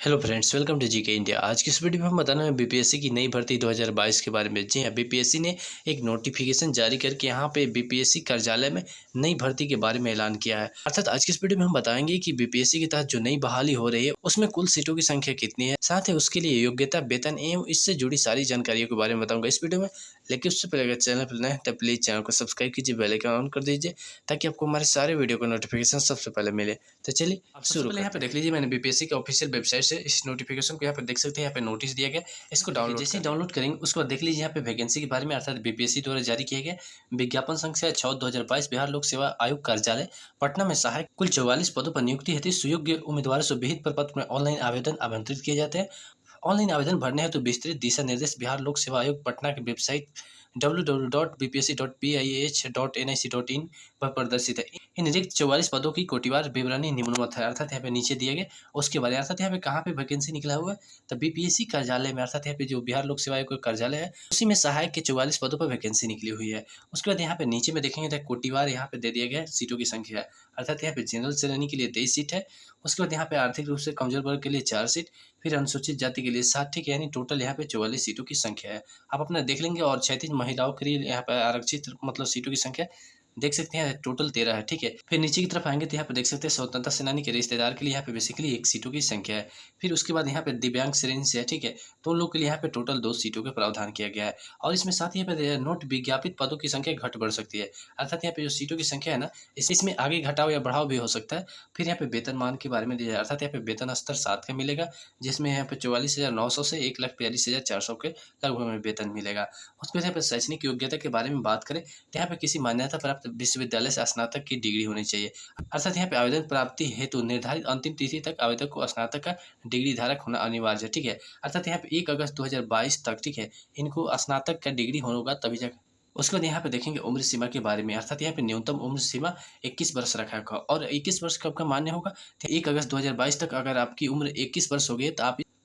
Hello friends, welcome to GK India. आज की इस वीडियो में हम बताने हैं बीपीएससी की नई भर्ती 2022 के बारे में। जी हाँ, बीपीएससी ने एक नोटिफिकेशन जारी करके यहाँ पे बीपीएससी कार्यालय में नई भर्ती के बारे में ऐलान किया है। अर्थात आज की इस वीडियो में हम बताएंगे कि बीपीएससी के तहत जो नई बहाली हो रही है उसमें कुल सीटों की संख्या कितनी है, साथ ही उसके लिए योग्यता, वेतन एवं इससे जुड़ी सारी जानकारियों के बारे में बताऊंगा इस वीडियो में। लेकिन उससे पहले अगर चैनल पर नए हैं तो प्लीज़ चैनल को सब्सक्राइब कीजिए, बेल आइकन ऑन कर दीजिए ताकि आपको हमारे सारे वीडियो का नोटिफिकेशन सबसे पहले मिले। तो चलिए आप सबसे पहले यहाँ पे देख लीजिए, मैंने बीपीएससी के ऑफिशियल वेबसाइट से इस नोटिफिकेशन को यहाँ पे देख सकते हैं। यहाँ पे नोटिस दिया गया, इसको डाउनलोड जैसे ही डाउनलोड करेंगे उसके बाद देख लीजिए यहाँ पे वैकेंसी के बारे में। अर्थात बीपीएससी द्वारा जारी किया गया विज्ञापन संख्या 6/2022 बिहार लोक सेवा आयोग कार्यालय पटना में सहायक कुल 44 पदों पर नियुक्ति हेतु सुयोग्य उम्मीदवारों से विहित प्रपत्र में ऑनलाइन आवेदन आमंत्रित किए जाते हैं। ऑनलाइन आवेदन भरने हेतु विस्तृत दिशा निर्देश बिहार लोक सेवा आयोग पटना की वेबसाइट www.bpsc.pih.nic.in पर प्रदर्शित है। इन रिक्त 44 पदों की कोटिवार विवरणी निम्नवत है। अर्थात यहाँ पे नीचे दिए गए उसके बारे में। अर्थात यहाँ पे कहाँ पे वैकेंसी निकला हुआ है तो बीपीएससी कार्यालय में। अर्थात यहाँ पे जो बिहार लोक सेवा आयोग का कार्यालय है उसी में सहायक के 44 पदों पर वैकेंसी निकली हुई है। उसके बाद यहाँ पे नीचे में देखेंगे तो कोटिवार यहाँ पे दे दिया गया सीटों की संख्या है। अर्थात यहाँ पे जनरल श्रेणी के लिए 23 सीट है। उसके बाद यहाँ पे आर्थिक रूप से कमजोर वर्ग के लिए 4 सीट, फिर अनुसूचित जाति के लिए 7, ठीक है, यानी टोटल यहाँ पे 44 सीटों की संख्या है। आप अपना देख लेंगे। और 36 महिलाओं के लिए यहाँ पे आरक्षित मतलब सीटों की संख्या देख सकते हैं, टोटल 13 है, ठीक है। फिर नीचे की तरफ आएंगे तो यहाँ पे देख सकते हैं स्वतंत्रता सेनानी के रिश्तेदार के लिए यहाँ पे बेसिकली 1 सीटों की संख्या है। फिर उसके बाद यहाँ पे दिव्यांग श्रेणी से है, ठीक है, तो उन लोग के लिए यहाँ पे टोटल 2 सीटों का प्रावधान किया गया है। और इसमें साथ ही यहाँ पे नोट विज्ञापित पदों की संख्या घट बढ़ सकती है। अर्थात यहाँ पे जो सीटों की संख्या है ना, इसमें आगे घटाव या बढ़ाव भी हो सकता है। फिर यहाँ पे वेतनमान के बारे में दिया जाए। अर्थात यहाँ पे वेतन स्तर 7 का मिलेगा, जिसमें यहाँ पे 44,900 से 1,42,400 के लगभग में वेतन मिलेगा। उसके बाद यहाँ पे शैक्षणिक योग्यता के बारे में बात करें तो यहाँ पे किसी मान्यता प्राप्त विश्वविद्यालय से स्नातक की डिग्री होनी चाहिए। अर्थात यहाँ पे आवेदन प्राप्ति हेतु निर्धारित अंतिम तिथि तक आवेदक को स्नातक का डिग्री धारक होना अनिवार्य है, ठीक है। अर्थात यहाँ पे 1 अगस्त 2022 तक, ठीक है, इनको स्नातक का डिग्री होगा तभी जाकर। उसके बाद यहाँ पे देखेंगे उम्र सीमा के बारे में। अर्थात यहाँ पे न्यूनतम उम्र सीमा 21 वर्ष रखा होगा। और 21 वर्ष कब का मान्य होगा तो 1 अगस्त 2022 तक अगर आपकी उम्र 21 वर्ष हो गई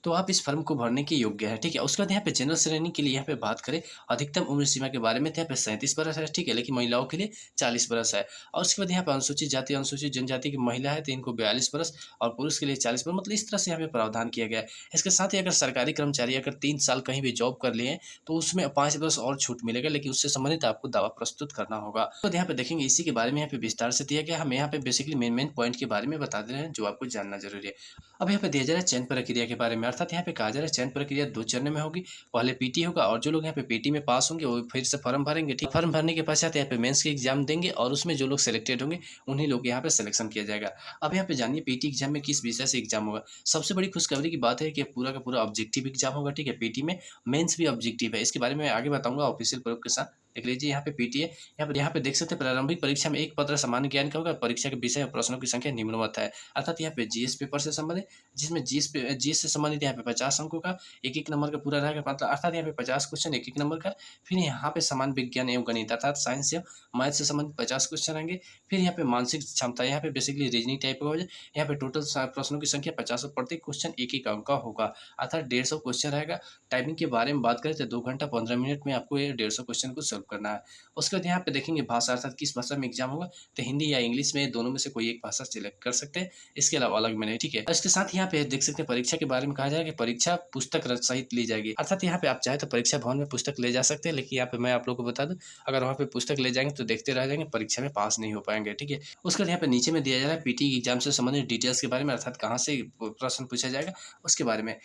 तो आप इस फॉर्म को भरने के योग्य है, ठीक है। उसके बाद यहाँ पे जनरल श्रेणी के लिए यहाँ पे बात करें अधिकतम उम्र सीमा के बारे में तो यहाँ पे 37 वर्ष है, ठीक है, लेकिन महिलाओं के लिए 40 वर्ष है। और उसके बाद यहाँ पे अनुसूचित जाति अनुसूचित जनजाति की महिला है तो इनको 42 वर्ष और पुरुष के लिए 40 वर्ष, मतलब इस तरह से यहाँ पे प्रावधान किया गया है। इसके साथ ही अगर सरकारी कर्मचारी अगर 3 साल कहीं भी जॉब कर लिए तो उसमें 5 वर्ष और छूट मिलेगा, लेकिन उससे संबंधित आपको दावा प्रस्तुत करना होगा। तो यहाँ पे देखेंगे इसी के बारे में यहाँ पे विस्तार से दिया गया। हम यहाँ पे बेसिकली मेन पॉइंट के बारे में बता दे रहे हैं जो आपको जानना जरूरी है। अब यहाँ पे दिया जा रहा है चयन प्रक्रिया के बारे में। अर्थात यहाँ पे कहा जा रहा है चयन प्रक्रिया 2 चरण में होगी। पहले पीटी होगा और जो लोग यहाँ पे पीटी में पास होंगे वो फिर से फॉर्म भरेंगे, ठीक। फॉर्म भरने के पश्चात यहाँ पे मेंस के एग्जाम देंगे और उसमें जो लोग सिलेक्टेड होंगे उन्हीं लोग यहाँ पे सिलेक्शन किया जाएगा। अब यहाँ पे जानिए पीटी एग्जाम में किस विषय से एग्जाम होगा। सबसे बड़ी खुशखबरी की बात है कि पूरा का पूरा ऑब्जेक्टिव एग्जाम होगा, ठीक है। पीटी में मेंस भी ऑब्जेक्टिव है, इसके बारे में आगे बताऊंगा ऑफिशियल प्रूफ के साथ। देख लीजिए यहाँ पे पीटी है। यहाँ पे देख सकते हैं प्रारंभिक परीक्षा में एक पत्र सामान्य ज्ञान का होगा। परीक्षा के विषय और प्रश्नों की संख्या निम्नवत है। अर्थात यहाँ पे जीएस पेपर से संबंधित, जिसमें जीएस से संबंधित यहाँ पे 50 अंकों का एक नंबर का पूरा रहेगा, मतलब अर्थात यहाँ पे 50 क्वेश्चन एक नंबर का। फिर यहाँ पे सामान्य विज्ञान एवं गणित अर्थात साइंस एवं मैथ से संबंधित 50 क्वेश्चन रहेंगे। फिर यहाँ पे मानसिक क्षमता, यहाँ पे बेसिकली रीजनिंग टाइप का हो जाए। यहाँ पे टोटल प्रश्नों की संख्या 50 और प्रत्येक क्वेश्चन एक अंक का होगा, अर्थात 150 क्वेश्चन रहेगा। टाइमिंग के बारे में बात करें तो 2 घंटा 15 मिनट में आपको ये 150 क्वेश्चन को सॉल्व करना है। उसके बाद यहाँ पे देखेंगे भाषा, अर्थात किस भाषा में एग्जाम होगा तो हिंदी या इंग्लिश में दोनों में से कोई एक भाषा सिलेक्ट कर सकते हैं, इसके अलावा अलग में नहीं, ठीक है। इसके साथ यहाँ पे देख सकते हैं परीक्षा के बारे में कहा जाएगा कि परीक्षा पुस्तक सहित ली जाएगी। अर्थात यहाँ पे आप चाहे तो परीक्षा भवन में पुस्तक ले जा सकते हैं, लेकिन यहाँ पे मैं आप लोगों को बता दूं अगर वहाँ पे पुस्तक ले जाएंगे तो देखते रह जाएंगे, परीक्षा में पास नहीं हो पाएंगे, ठीक है। उसके बाद यहाँ पे नीचे में दिया जा रहा है पीटी एग्जाम से संबंधित डिटेल्स के बारे में, अर्थात कहाँ से प्रश्न पूछा जाएगा उसके बारे में।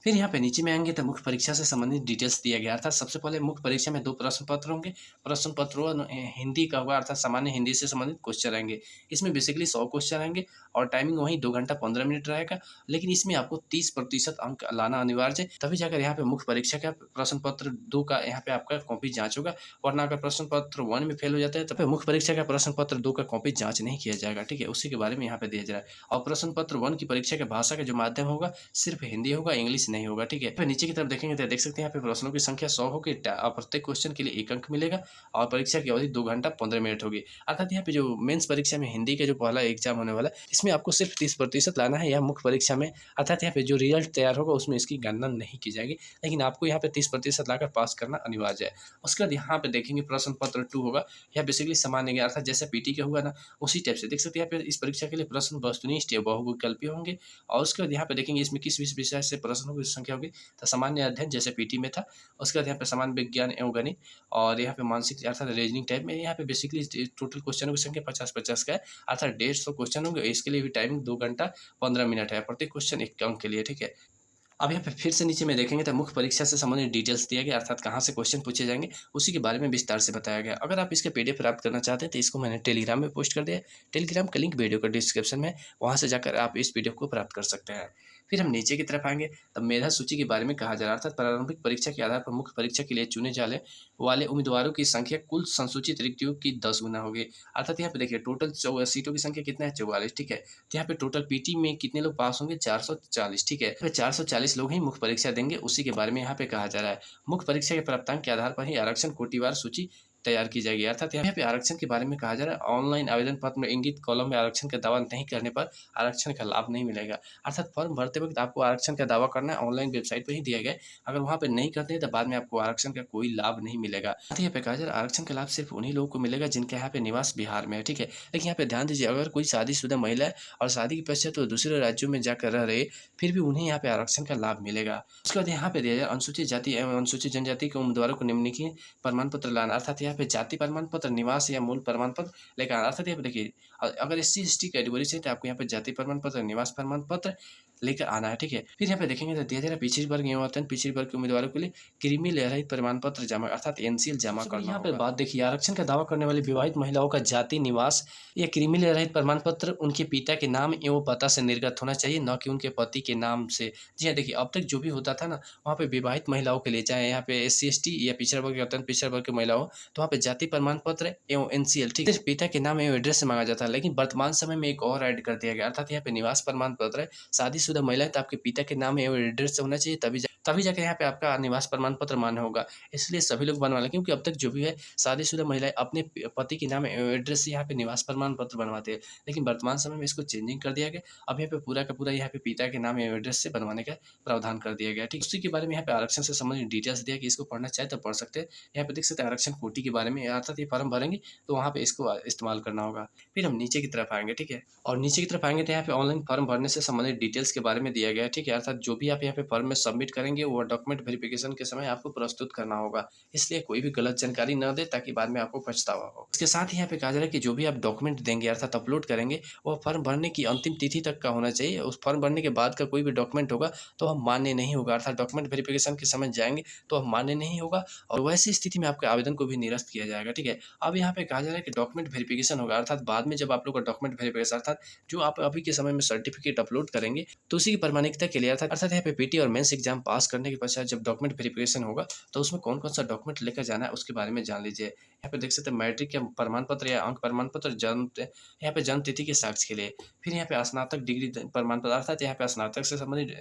फिर यहाँ पे नीचे में आएंगे तो मुख्य परीक्षा से संबंधित डिटेल्स दिया गया। अर्थात सबसे पहले मुख्य परीक्षा में 2 प्रश्न पत्र होंगे। प्रश्न पत्र हिंदी का होगा, अर्थात सामान्य हिंदी से संबंधित क्वेश्चन रहेंगे। इसमें बेसिकली 100 क्वेश्चन रहेंगे और टाइमिंग वहीं 2 घंटा 15 मिनट रहेगा, लेकिन इसमें आपको 30% अंक लाना अनिवार्य है, तभी जाकर यहाँ पे मुख्य परीक्षा का प्रश्न पत्र 2 का यहाँ पे आपका कॉपी जाँच होगा। वरना अगर प्रश्न पत्र 1 में फेल हो जाता है तो फिर मुख्य परीक्षा का प्रश्न पत्र 2 का कॉपी जाँच नहीं किया जाएगा, ठीक है। उसी के बारे में यहाँ पे दिया जा रहा है। और प्रश्न पत्र 1 की परीक्षा के भाषा का जो माध्यम होगा सिर्फ हिंदी होगा, इंग्लिश नहीं होगा, ठीक है। फिर नीचे की तरफ देखेंगे तो देख सकते हैं यहाँ पे प्रश्नों की संख्या 100 होगी, प्रत्येक क्वेश्चन के लिए 1 अंक मिलेगा और परीक्षा की अवधि 2 घंटा 15 मिनट होगी। अर्थात यहाँ पे जो मेंस परीक्षा में हिंदी का जो पहला एग्जाम होने वाला है, इसमें आपको सिर्फ 30% लाना है। यह मुख्य परीक्षा में अर्थात यहाँ पे जो रिजल्ट तैयार होगा उसमें इसकी गणना नहीं की जाएगी, लेकिन आपको यहाँ पे 30% लाकर पास करना अनिवार्य है। उसके बाद यहाँ पे देखेंगे प्रश्न पत्र 2 होगा, यह बेसिकली सामान्य ज्ञान अर्थात जैसे पीटी का हुआ ना, उसी टाइप से देख सकते हैं यहाँ पे इस परीक्षा के लिए प्रश्न वस्तुनिष्ठ या बहुविकल्पीय होंगे। और उसके बाद यहाँ पे देखेंगे इसमें किस विषय से प्रश्नों की संख्या होगी, तो सामान्य अध्ययन जैसे पीटी में था। उसके बाद यहाँ पे सामान्य विज्ञान एवं गणित और यहाँ पे मानसिक अर्थात रीजनिंग टाइप में। यहाँ पे बेसिकली टोटल क्वेश्चनों की संख्या 50-50 का है, अर्थात 150 क्वेश्चन होंगे। इसके लिए भी टाइमिंग 2 घंटा 15 मिनट है, प्रत्येक क्वेश्चन 1 अंक के लिए, ठीक है। अब यहाँ पे फिर से नीचे में देखेंगे तो मुख्य परीक्षा से संबंधित डिटेल्स दिया गया, अर्थात कहाँ से क्वेश्चन पूछे जाएंगे उसी के बारे में विस्तार से बताया गया। अगर आप इसके पीडीएफ प्राप्त करना चाहते हैं तो इसको मैंने टेलीग्राम में पोस्ट कर दिया है। टेलीग्राम का लिंक वीडियो का डिस्क्रिप्शन में, वहाँ से जाकर आप इस पीडीएफ को प्राप्त कर सकते हैं। फिर हम नीचे की तरफ आएंगे तब मेधा सूची के बारे में कहा जा रहा है, अर्थात प्रारंभिक परीक्षा के आधार पर मुख्य परीक्षा के लिए चुने जाने वाले उम्मीदवारों की संख्या कुल संसूचित रिक्तियों की 10 गुना होगी। अर्थात यहाँ पे देखिए टोटल सीटों की संख्या कितना है, 44, ठीक है। तो यहाँ पे टोटल पीटी में कितने लोग पास होंगे, 440, ठीक है। 440 लोग ही मुख्य परीक्षा देंगे, उसी के बारे में यहाँ पे कहा जा रहा है। मुख्य परीक्षा के प्राप्तांक के आधार पर ही आरक्षण कोटिवार सूची तैयार की जाएगी। अर्थात यहाँ पे आरक्षण के बारे में कहा जा रहा है, ऑनलाइन आवेदन पत्र में इंगित कॉलम में आरक्षण का दावा नहीं करने पर आरक्षण का लाभ नहीं मिलेगा। अर्थात फॉर्म भरते वक्त आपको आरक्षण का दावा करना है, ऑनलाइन वेबसाइट पर ही दिया गया है। अगर वहाँ पे नहीं करते हैं तो बाद में आपको आरक्षण का कोई लाभ नहीं मिलेगा। यहाँ पे कहा जा रहा है आरक्षण का लाभ सिर्फ उन्हीं लोगों को मिलेगा जिनके यहाँ पे निवास बिहार में है, ठीक है। लेकिन यहाँ पे ध्यान दीजिए, अगर कोई शादीशुदा महिला है और शादी के पश्चात तो दूसरे राज्यों में जाकर रह रहे, फिर भी उन्हें यहाँ पे आरक्षण का लाभ मिलेगा। उसके बाद यहाँ पे दिया जाए अनुसूचित जाति एवं अनुसूचित जनजाति के उम्मीदवारों को निम्नलिखित प्रमाण पत्र लाना, अर्थात यहाँ पे जाति प्रमाण पत्र, निवास या मूल प्रमाण पत्र लेकर आना। अर्थात यहाँ पे देखिए अगर SC/ST कैटेगरी से तो आपको यहाँ पे जाति प्रमाण पत्र, निवास प्रमाण पत्र लेकर आना है, ठीक है। फिर यहाँ पे देखेंगे तो दिया जा रहा है पिछड़ी वर्ग एवं अत्यंत पिछड़ी वर्ग के उम्मीदवारों के लिए क्रीमी लेयरहित प्रमाण पत्र जमा अर्थात NCL जमा करना। यहाँ पे बात देखिए, आरक्षण का दावा करने वाली विवाहित महिलाओं का जाति, निवास या क्रीमी लेयरहित प्रमाण पत्र उनके पिता के नाम एवं पता से निर्गत होना चाहिए, न कि उनके पति के नाम से। जी हाँ, देखिए अब तक जो भी होता था ना, वहाँ पे विवाहित महिलाओं के लिए, चाहे यहाँ पे SC/ST या पिछड़ा वर्ग या अत्यंत पिछड़ा वर्ग की महिलाओं, तो वहाँ पे जाति प्रमाण पत्र एवं NCL, ठीक है, सिर्फ पिता के नाम एवं एड्रेस से मांगा जाता है। लेकिन वर्तमान समय में एक और ऐड कर दिया गया, अर्थात यहाँ पे निवास प्रमाण पत्र है, शादीशुदा महिला है तो आपके पिता के नाम एवं एड्रेस से होना चाहिए, तभी जाकर यहाँ पे आपका निवास प्रमाण पत्र मान्य होगा। इसलिए सभी लोग बनवा लें, क्योंकि अब तक जो भी है शादीशुदा महिलाएं अपने पति के नाम एवं एड्रेस से यहाँ पे निवास प्रमाण पत्र बनवाते हैं। लेकिन वर्तमान समय में इसको चेंजिंग कर दिया गया, अब यहाँ पे पूरा का पूरा यहाँ पे पिता के नाम एवं एड्रेस से बनवाने का प्रावधान कर दिया गया, ठीक। उसी के बारे में यहाँ पे आरक्षण से संबंधित डिटेल्स दिया कि इसको पढ़ना चाहे तो पढ़ सकते हैं। यहाँ पे देख सकते हैं आरक्षण कोटि के बारे में, अर्थात ये फॉर्म भरेंगे तो वहाँ पे इसको इस्तेमाल करना होगा। फिर हम नीचे की तरफ आएंगे, ठीक है, और नीचे की तरफ आएंगे तो यहाँ पे ऑनलाइन फॉर्म भरने से संबंधित डिटेल्स के बारे में दिया गया है, ठीक है। अर्थात जो भी आप यहाँ पे फॉर्म में सबमिट करेंगे वो डॉक्यूमेंट वेरिफिकेशन के समय आपको प्रस्तुत करना होगा, इसलिए कोई भी गलत जानकारी न दे ताकि बाद में आपको पछतावा हो। इसके साथ ही यहाँ पे कहा जा रहा है कि जो भी आप डॉक्यूमेंट देंगे अर्थात अपलोड करेंगे, वो फॉर्म भरने की अंतिम तिथि तक का होना चाहिए। उस फॉर्म भरने के बाद का कोई भी डॉक्यूमेंट होगा तो हम मान्य नहीं होगा, अर्थात डॉक्यूमेंट वेरिफिकेशन के समय जाएंगे तो हम मान्य नहीं होगा और वैसी स्थिति में आपके आवेदन को भी निरस्त किया जाएगा, ठीक है। अब यहाँ पे कहा जा रहा है कि डॉक्यूमेंट वेरिफिकेशन होगा, अर्थात बाद में जब आप लोग का डॉक्यूमेंट वेरिफिकेशन अर्थात जो आप अभी के समय में सर्टिफिकेट अपलोड करेंगे तो उसी की प्रमाणिकता के लिए अर्थात यहाँ पे पीटी और मेंस एग्जाम पास करने के पश्चात जब डॉक्यूमेंट वेरिफिकेशन होगा तो उसमें कौन कौन सा डॉक्यूमेंट लेकर जाना है उसके बारे में जान लीजिए। यहाँ पे देख सकते हैं मैट्रिक या प्रमाण पत्र या अंक प्रमाण पत्र, जन्म यहाँ पे जन्म तिथि के साक्ष्य के लिए, फिर यहाँ पे स्नातक डिग्री प्रमाण पत्र अर्थात यहाँ पे स्नातक से संबंधित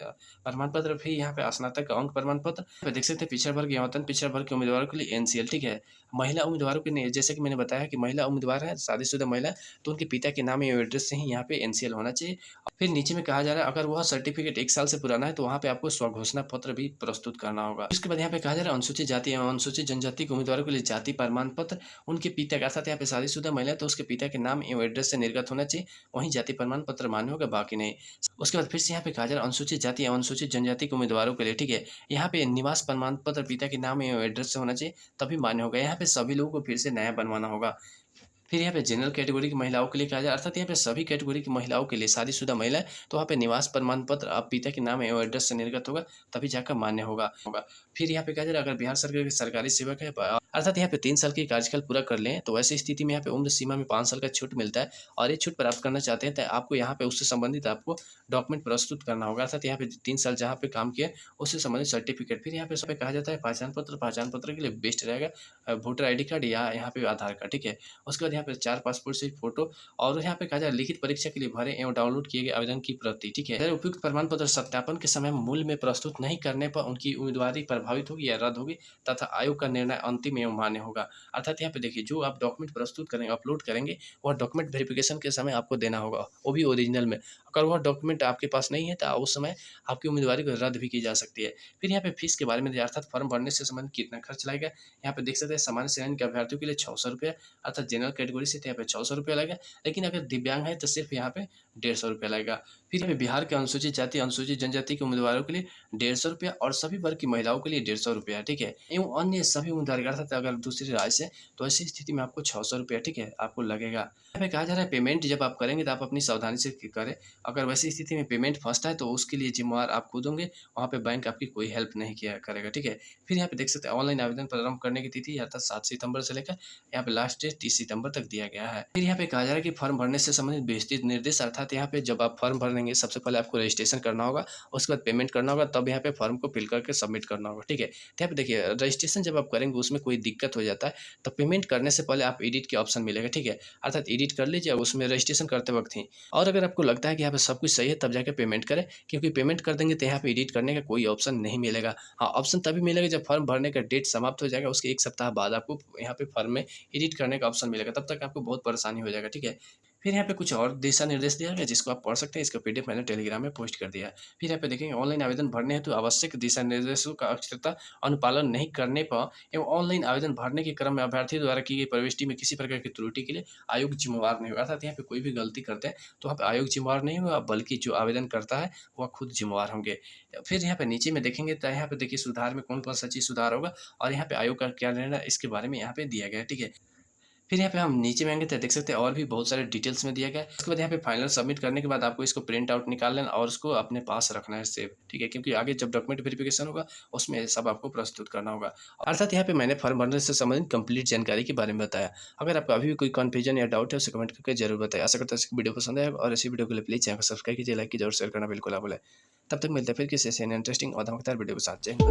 प्रमाण पत्र, फिर यहाँ पे स्नातक का अंक प्रमाण पत्र। यहाँ पे देख सकते हैं पिछड़ा वर्ग या अत्यंत पिछड़ा वर्ग के उम्मीदवारों के लिए NCL, ठीक है। महिला उम्मीदवारों के लिए जैसे कि मैंने बताया कि महिला उम्मीदवार है, शादीशुदा महिला, तो उनके पिता के नाम एवं एड्रेस से ही यहाँ पे NCL होना चाहिए। फिर नीचे में कहा जा रहा है अगर वह सर्टिफिकेट 1 साल से पुराना है तो वहाँ पे आपको स्वघोषणा पत्र भी प्रस्तुत करना होगा। इसके बाद यहाँ पे कहा जा रहा है अनुसूचित जाति एवं अनुसूचित जनजाति के उम्मीदवारों के लिए जाति प्रमाण पत्र, उनके पिता के अर्थात यहाँ पे शादीशुदा महिला तो उसके पिता के नाम एवं एड्रेस से निर्गत होना चाहिए, वहीं जाति प्रमाण पत्र मान्य होगा, बाकी नहीं। उसके बाद फिर से यहाँ पे कहा जा रहा है अनुसूचित जाति एवं अनुसूचित जनजाति के उम्मीदवारों के लिए, ठीक है, यहाँ पे निवास प्रमाण पत्र पिता के नाम एवं एड्रेस से होना चाहिए तभी मान्य होगा। यहाँ पे सभी लोगों को फिर से नया बनवाना होगा। फिर यहाँ पे जनरल कैटेगरी की महिलाओं के लिए कहा जाए, अर्थात यहाँ पे सभी कैटेगरी की महिलाओं के लिए शादीशुदा महिला है तो वहाँ पे निवास प्रमाण पत्र आप पिता के नाम एवं एड्रेस से निर्गत होगा तभी जाकर मान्य होगा। फिर यहाँ पे कहा जा रहा है अगर बिहार सरकार के सरकारी सेवक है अर्थात यहाँ पे 3 साल की कार्यकाल पूरा कर लें तो ऐसी स्थिति में यहाँ पे उम्र सीमा में 5 साल का छूट मिलता है, और ये छूट प्राप्त करना चाहते हैं तो आपको यहाँ पे उससे संबंधित आपको डॉक्यूमेंट प्रस्तुत करना होगा, अर्थात यहाँ पे 3 साल जहाँ पे काम किया उससे संबंधित सर्टिफिकेट। फिर यहाँ पे सब कहा जाता है पहचान पत्र के लिए बेस्ट रहेगा वोटर ID कार्ड या यहाँ पे आधार कार्ड, ठीक है। उसके बाद यहाँ पे 4 पासपोर्ट साइज फ़ोटो और यहाँ पे कहा जाए लिखित परीक्षा के लिए भरे एवं डाउनलोड किए गए आवेदन की प्रति, ठीक है। अगर उपयुक्त प्रमाण पत्र सत्यापन के समय मूल में प्रस्तुत नहीं करने पर उनकी उम्मीदवारी प्रभावित होगी या रद्द होगी तथा आयोग का निर्णय अंतिम एवं मान्य होगा। अर्थात यहाँ पे देखिए जो आप डॉक्यूमेंट प्रस्तुत करेंगे, अपलोड करेंगे, वह डॉक्यूमेंट वेरिफिकेशन के समय आपको देना होगा, वो भी ओरिजिनल में। अगर वह डॉक्यूमेंट आपके पास नहीं है तो उस समय आपकी उम्मीदवारी को रद्द भी की जा सकती है। फिर यहाँ पे फीस के बारे में अर्थात फॉर्म भरने से संबंधित कितना खर्च लगेगा, यहाँ पे देख सकते हैं। सामान्य श्रेणी के अभ्यर्थियों के लिए 600 रुपये, अर्थात जनरल कैटेगरी से तो यहाँ पे 600 रुपये लगेगा, लेकिन अगर दिव्यांग है तो सिर्फ यहाँ पे 150 रुपये लगेगा। फिर यहाँ पे बिहार के अनुसूचित जाति अनुसूचित जनजाति के उम्मीदवारों के लिए 150 रुपया और सभी वर्ग की महिलाओं के लिए 150 रुपया, ठीक है। एवं अन्य सभी उम्मीदवार अर्थात अगर दूसरे राज्य से तो ऐसी स्थिति में आपको 600 रुपया, ठीक है, आपको लगेगा। यहाँ पे कहा जा रहा है पेमेंट जब आप करेंगे तो आप अपनी सावधानी से करें। अगर वैसी स्थिति में पेमेंट फंसता है तो उसके लिए जिम्मेवार आप खुद होंगे, वहाँ पे बैंक आपकी कोई हेल्प नहीं किया करेगा, ठीक है। फिर यहाँ पे देख सकते हैं ऑनलाइन आवेदन प्रारंभ करने की तिथि अर्थात 7 सितंबर से लेकर यहाँ पे लास्ट डेट 30 सितंबर तक दिया गया है। फिर यहाँ पे कहा जा रहा है कि फॉर्म भरने से संबंधित विस्तृत निर्देश अर्थात यहाँ पे जब आप फॉर्म भरेंगे सबसे पहले आपको रजिस्ट्रेशन करना होगा, उसके बाद पेमेंट करना होगा, तब यहाँ पे फॉर्म को फिल करके सबमिट करना होगा, ठीक है। तो यहाँ पे देखिए रजिस्ट्रेशन जब आप करेंगे उसमें कोई दिक्कत हो जाता है तो पेमेंट करने से पहले आप एडिट के ऑप्शन मिलेगा, ठीक है, अर्थात एडिट कर लीजिए उसमें रजिस्ट्रेशन करते वक्त ही। और अगर आपको लगता है कि यहाँ पे सब कुछ सही है तब जाके पेमेंट करें, क्योंकि पेमेंट कर देंगे तो यहाँ पे एडिट करने का कोई ऑप्शन नहीं मिलेगा। हाँ, ऑप्शन तभी मिलेगा जब फॉर्म भरने का डेट समाप्त हो जाएगा, उसके 1 सप्ताह बाद आपको यहाँ पे फॉर्म में एडिट करने का ऑप्शन मिलेगा, तब तक आपको बहुत परेशानी हो जाएगा, ठीक है। फिर यहाँ पे कुछ और दिशा निर्देश दिया गया जिसको आप पढ़ सकते हैं, इसका पीडीएफ मैंने टेलीग्राम में पोस्ट कर दिया है। फिर यहाँ पे देखेंगे ऑनलाइन आवेदन भरने हेतु आवश्यक दिशा निर्देशों का अक्षरता अनुपालन नहीं करने पर एवं ऑनलाइन आवेदन भरने के क्रम में अभ्यर्थी द्वारा की गई प्रविष्टि में किसी प्रकार की त्रुटि के लिए आयोग जिम्मेवार नहीं होगा। अर्थात यहाँ पे कोई भी गलती करते हैं तो वहाँ पे आयोग जिम्मेवार नहीं होगा, बल्कि जो आवेदन करता है वह खुद जिम्मेवार होंगे। फिर यहाँ पे नीचे में देखेंगे तो यहाँ पे देखिए सुधार में कौन कौन सा चीज़ सुधार होगा और यहाँ पे आयोग का क्या निर्णय इसके बारे में यहाँ पे दिया गया है, ठीक है। फिर यहाँ पे हम नीचे में आएंगे तो देख सकते हैं और भी बहुत सारे डिटेल्स में दिया गया है। उसके बाद यहाँ पे फाइनल सबमिट करने के बाद आपको इसको प्रिंट आउट निकाल लेना और उसको अपने पास रखना है सेव, ठीक है, क्योंकि आगे जब डॉक्यूमेंट वेरिफिकेशन होगा उसमें सब आपको प्रस्तुत करना होगा। अर्थात यहाँ पे मैंने फॉर्म भरने से संबंधित कंप्लीट जानकारी के बारे में बताया। अगर आपका अभी भी कोई कन्फ्यूजन या डाउट है उसे कमेंट करके जरूर बताएं। आशा करता हूँ वीडियो पसंद आएगा और इसी वीडियो के लिए प्लीज़ चैनल को सब्सक्राइब कीजिए, लाइक कीजिए और शेयर करना बिल्कुल ना भूलें। तब तक मिलते हैं फिर किसी ऐसे इंटरेस्टिंग और धमाकेदार वीडियो के साथ। जय हिंद।